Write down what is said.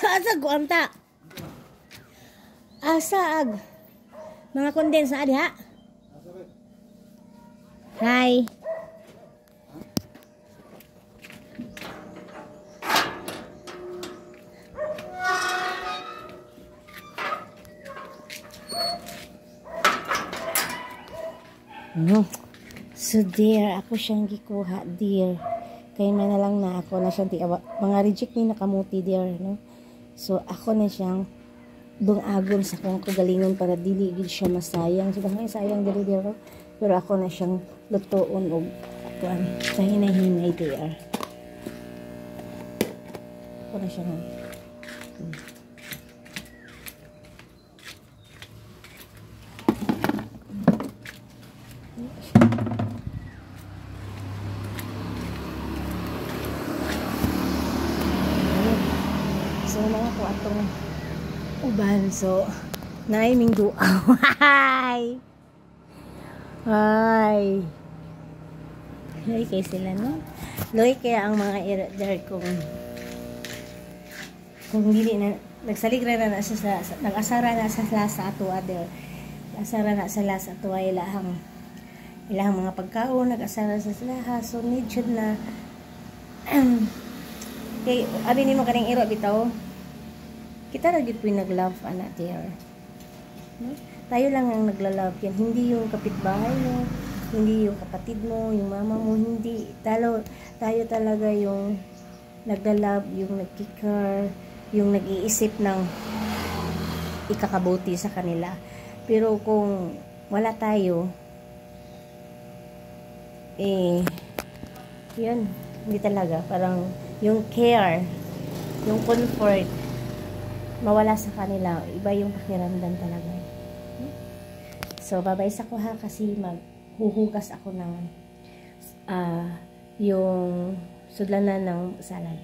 Asag ko anta. Asag. Mga condense na diha. Hi. So dear, ako siyang gikuha, dear. Kaya man na lang na ako na siyang mga reject ni nakamuti, dear, no? So ako na siyang dungagon sa kong kagalingon para dili gid siya masayang. So dahil sayang dili, dear, no? Pero ako na siyang lutuon og kuan sa hinay-hinay, dear. Ako na siyang so mga ko atong uban, so naiming duaw. Hi! Hi! Loy kay sila, no? Loy kaya ang mga iradar kung dili na nagsaligra na sa nag-asara na sa lasa ato other. Asara na sa lasa ato ay ilahang mga pagkaon, nag-asara sa laha, so need na kay abi nimo kaning iro bitaw. Kita ra gid nag-love ana, dear. No? Tayo lang ang nagla-love yan, hindi yung kapitbahay mo, hindi yung kapatid mo, yung mama mo, hindi. Tayo talaga yung nagla-love, yung nagkikare, yung nag-iisip ng ikakabuti sa kanila. Pero kung wala tayo, yun, hindi talaga. Parang yung care, yung comfort, mawala sa kanila. Iba yung pakiramdam talaga. So, babaysa ko ha kasi maghuhugas ako ng yung sudlanan ng salad.